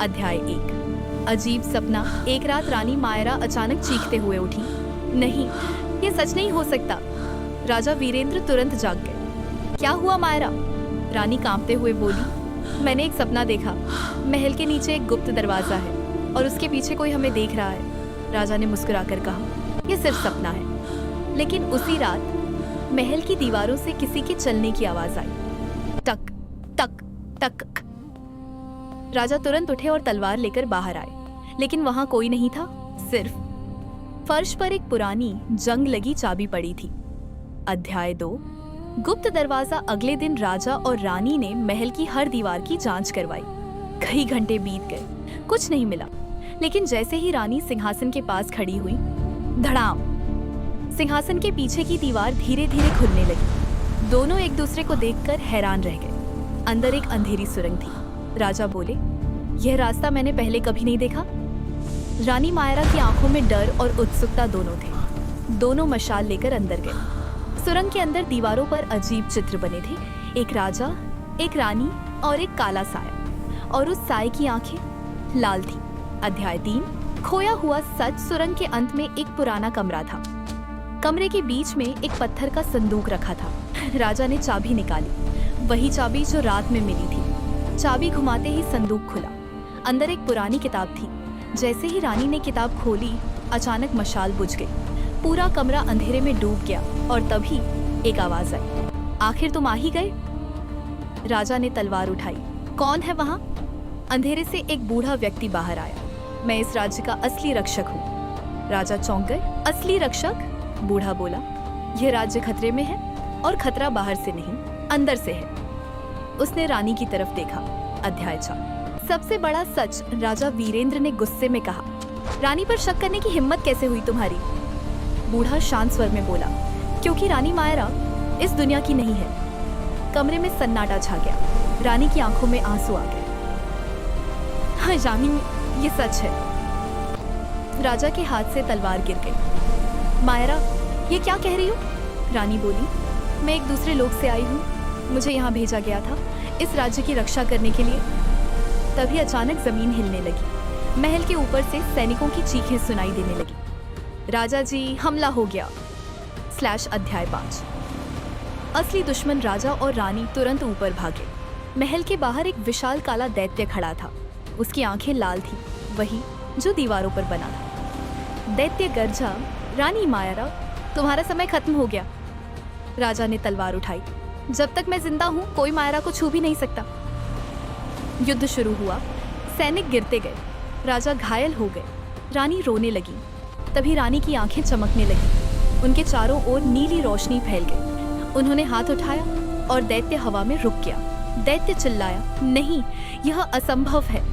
अध्याय 1। अजीब सपना। एक रात रानी मायरा अचानक चीखते हुए उठी। नहीं, ये सच नहीं हो सकता। राजा वीरेंद्र तुरंत जाग गए। क्या हुआ मायरा? रानी कांपते हुए बोली, मैंने एक सपना देखा। महल के नीचे एक गुप्त दरवाजा है और उसके पीछे कोई हमें देख रहा है। राजा ने मुस्कुराकर कहा, यह सिर्फ सपना है। लेकिन उसी रात महल की दीवारों से किसी के चलने की आवाज आई। टक टक टक। राजा तुरंत उठे और तलवार लेकर बाहर आए, लेकिन वहां कोई नहीं था। सिर्फ फर्श पर एक पुरानी जंग लगी चाबी पड़ी थी। अध्याय 2। गुप्त दरवाजा। अगले दिन राजा और रानी ने महल की हर दीवार की जांच करवाई। कई घंटे बीत गए, कुछ नहीं मिला। लेकिन जैसे ही रानी सिंहासन के पास खड़ी हुई, धड़ाम, सिंहासन के पीछे की दीवार धीरे धीरे खुलने लगी। दोनों एक दूसरे को देखकर हैरान रह गए। अंदर एक अंधेरी सुरंग थी। राजा बोले, यह रास्ता मैंने पहले कभी नहीं देखा। रानी मायरा की आंखों में डर और उत्सुकता दोनों थे। दोनों मशाल लेकर अंदर गए। सुरंग के अंदर दीवारों पर अजीब चित्र बने थे। एक राजा, एक रानी और एक काला साया, और उस साए की आंखें लाल थी। अध्याय 3। खोया हुआ सच। सुरंग के अंत में एक पुराना कमरा था। कमरे के बीच में एक पत्थर का संदूक रखा था। राजा ने चाबी निकाली, वही चाबी जो रात में मिली थी। चाबी घुमाते ही संदूक खुला। अंदर एक पुरानी किताब थी। जैसे ही रानी ने किताब खोली, अचानक मशाल बुझ गई। पूरा कमरा अंधेरे में डूब गया और तभी एक आवाज आई, आखिर तुम आ ही गए। राजा ने तलवार उठाई। कौन है वहां? अंधेरे से एक बूढ़ा व्यक्ति बाहर आया। मैं इस राज्य का असली रक्षक हूँ। राजा चौंक गए। असली रक्षक? बूढ़ा बोला, यह राज्य खतरे में है, और खतरा बाहर से नहीं, अंदर से है। उसने रानी की तरफ देखा। अध्याय 4। सबसे बड़ा सच। राजा वीरेंद्र ने गुस्से में कहा, रानी पर शक करने की हिम्मत कैसे हुई तुम्हारी? बूढ़ा शांत स्वर में बोला, क्योंकि रानी मायरा इस दुनिया की नहीं है। कमरे में सन्नाटा छा गया। रानी की आंखों में आंसू आ गए। हाँ रानी, ये सच है। राजा के हाथ से तलवार गिर गई। मायरा, ये क्या कह रही हो? रानी बोली, मैं एक दूसरे लोक से आई हूँ। मुझे यहाँ भेजा गया था इस राज्य की रक्षा करने के लिए। तभी अचानक जमीन हिलने लगी। महल के ऊपर से सैनिकों की चीखें सुनाई देने लगी। राजा जी, हमला हो गया। अध्याय 5। असली दुश्मन। राजा और रानी तुरंत ऊपर भागे। महल के बाहर एक विशाल काला दैत्य खड़ा था। उसकी आंखें लाल थी, वही जो दीवारों पर बना था। दैत्य गरजा, रानी मायरा, तुम्हारा समय खत्म हो गया। राजा ने तलवार उठाई। जब तक मैं जिंदा हूं, कोई मायरा को छू भी नहीं सकता। युद्ध शुरू हुआ। सैनिक गिरते गए। राजा घायल हो गए। रानी रोने लगी। तभी रानी की आंखें चमकने लगी। उनके चारों ओर नीली रोशनी फैल गई। उन्होंने हाथ उठाया और दैत्य हवा में रुक गया। दैत्य चिल्लाया, नहीं, यह असंभव है।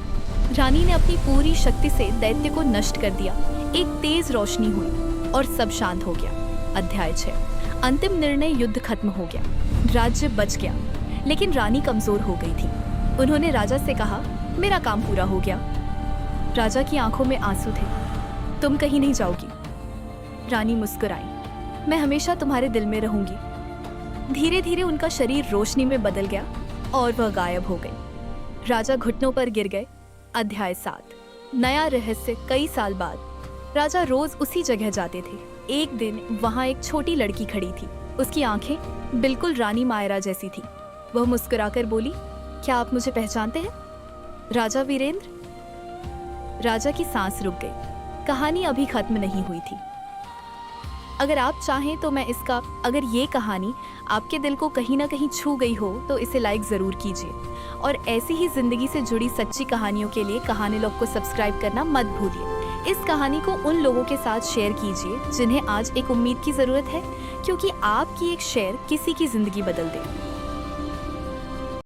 रानी ने अपनी पूरी शक्ति से दैत्य को नष्ट कर दिया। एक तेज रोशनी हुई और सब शांत हो गया। अध्याय 6। अंतिम निर्णय। युद्ध खत्म हो गया। राज्य बच गया, लेकिन रानी कमजोर हो गई थी। उन्होंने राजा से कहा, मेरा काम पूरा हो गया। राजा की आंखों में आंसू थे। तुम कहीं नहीं जाओगी। रानी मुस्कुराई, मैं हमेशा तुम्हारे दिल में रहूंगी। धीरे धीरे उनका शरीर रोशनी में बदल गया और वह गायब हो गई। राजा घुटनों पर गिर गए। अध्याय 7। नया रहस्य। कई साल बाद राजा रोज उसी जगह जाते थे। एक दिन वहां एक छोटी लड़की खड़ी थी। उसकी आंखें बिल्कुल रानी मायरा जैसी थी। वह मुस्कुराकर बोली, क्या आप मुझे पहचानते हैं? राजा वीरेंद्र? राजा की सांस रुक गई। कहानी अभी खत्म नहीं हुई थी। अगर आप चाहें तो मैं इसका, अगर ये कहानी आपके दिल को कहीं ना कहीं छू गई हो तो इसे लाइक जरूर कीजिए, और ऐसी ही जिंदगी से जुड़ी सच्ची कहानियों के लिए कहानी लोग को सब्सक्राइब करना मत भूलिए। इस कहानी को उन लोगों के साथ शेयर कीजिए जिन्हें आज एक उम्मीद की जरूरत है, क्योंकि आपकी एक शेयर किसी की जिंदगी बदल दे।